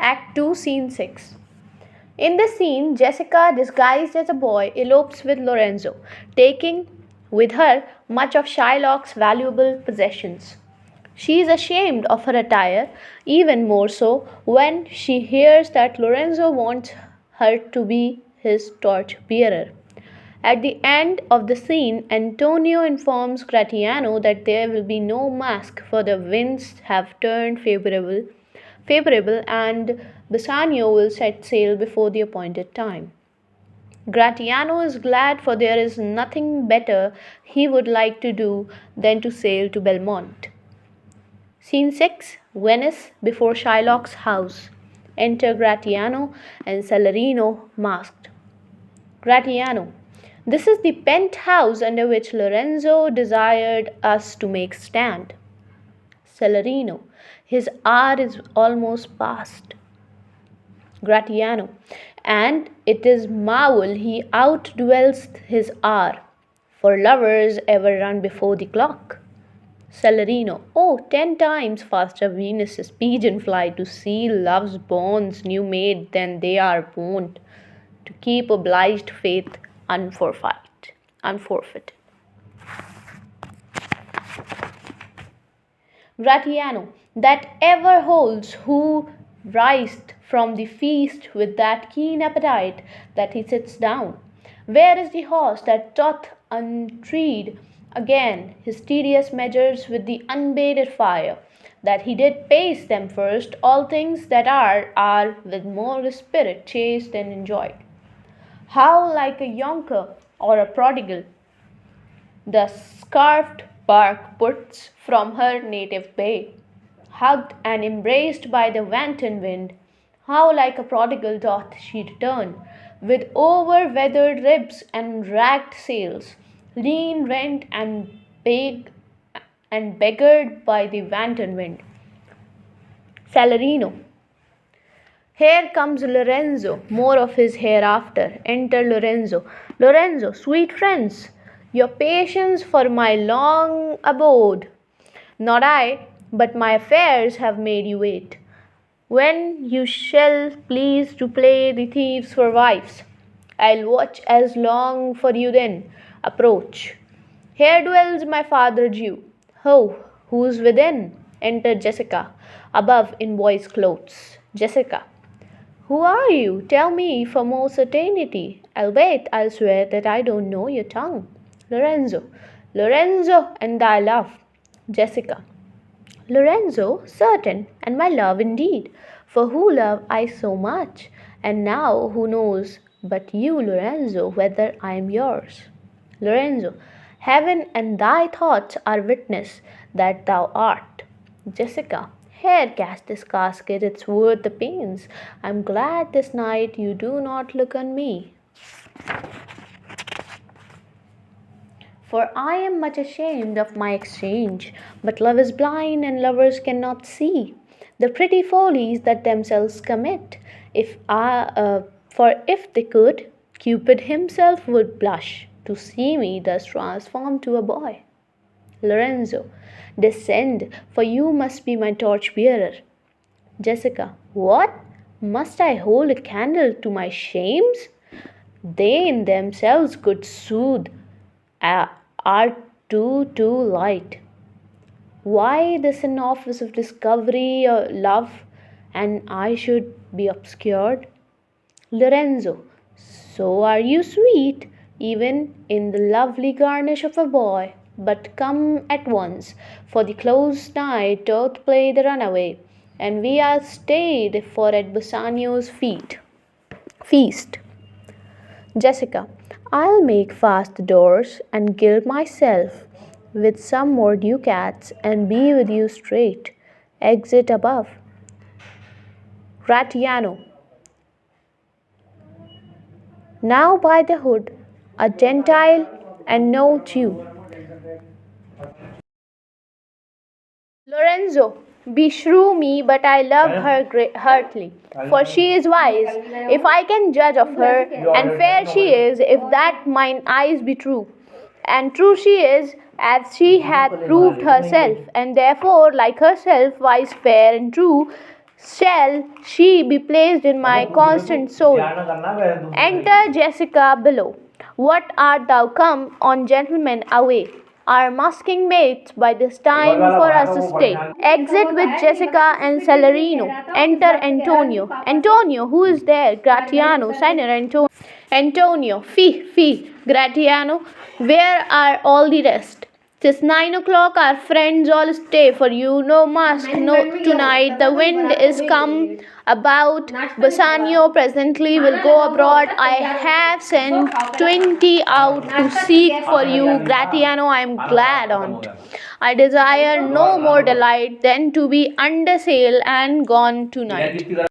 Act 2, Scene 6. In this scene, Jessica, disguised as a boy, elopes with Lorenzo, taking with her much of Shylock's valuable possessions. She is ashamed of her attire, even more so when she hears that Lorenzo wants her to be his torch bearer. At the end of the scene, Antonio informs Gratiano that there will be no mask, for the winds have turned favorable and Bassanio will set sail before the appointed time. Gratiano is glad, for there is nothing better he would like to do than to sail to Belmont. Scene 6, Venice, before Shylock's house. Enter Gratiano and Salarino masked. Gratiano. This is the penthouse under which Lorenzo desired us to make stand. Salarino. His hour is almost past. Gratiano. And it is marvel he outdwells his hour, for lovers ever run before the clock. Salarino. Oh, 10 times faster Venus's pigeon fly to see love's bonds new made than they are wont to keep obliged faith unforfeit. Gratiano, that ever holds who rised from the feast with that keen appetite that he sits down. Where is the horse that doth untread again his tedious measures with the unbated fire, that he did pace them first? All things that are with more spirit chased and enjoyed. How like a younker or a prodigal the scarfed bark puts from her native bay, hugged and embraced by the wanton wind, how like a prodigal doth she return, with over-weathered ribs and ragged sails, lean rent and beggared by the wanton wind. Salarino. Here comes Lorenzo, more of his hereafter. Enter Lorenzo. Lorenzo, sweet friends, your patience for my long abode. Not I, but my affairs have made you wait. When you shall please to play the thieves for wives, I'll watch as long for you then. Approach. Here dwells my father Jew. Ho, who's within? Enter Jessica, above in boy's clothes. Jessica. Who are you? Tell me for more certainty. I'll swear that I don't know your tongue. Lorenzo. Lorenzo and thy love. Jessica. Lorenzo, certain, and my love indeed. For who love I so much? And now who knows but you, Lorenzo, whether I am yours? Lorenzo. Heaven and thy thoughts are witness that thou art. Jessica. Here, cast this casket, it's worth the pains. I'm glad this night you do not look on me. For I am much ashamed of my exchange, but love is blind and lovers cannot see the pretty follies that themselves commit. For if they could, Cupid himself would blush to see me thus transformed to a boy. Lorenzo. Descend, for you must be my torch bearer. Jessica. What? Must I hold a candle to my shames? They in themselves could soothe, are too light. Why this an office of discovery or love, and I should be obscured? Lorenzo. So are you sweet, even in the lovely garnish of a boy. But come at once, for the close night doth play the runaway, and we are stayed for at Bassanio's feast. Jessica. I'll make fast the doors, and gild myself with some more ducats, and be with you straight. Exit above. Gratiano. Now by the hood, a Gentile and no Jew. Lorenzo, beshrew me, but I love her heartily, for she is wise, if I can judge of her, and fair she is, if that mine eyes be true. And true she is, as she hath proved herself, and therefore, like herself, wise, fair, and true. Shall she be placed in my constant soul? Enter Jessica below. What art thou come on, gentlemen, away? Our masking mates by this time for us to stay. Exit with Jessica and Celerino. Enter Antonio. Antonio, who is there? Gratiano, signer Antonio. Antonio, fee, Gratiano, where are all the rest? 'Tis 9 o'clock, our friends all stay, for you no mask, no tonight. The wind is come about. Bassanio presently will go abroad. I have sent 20 out to seek for you. Gratiano, I am glad on't. I desire no more delight than to be under sail and gone tonight.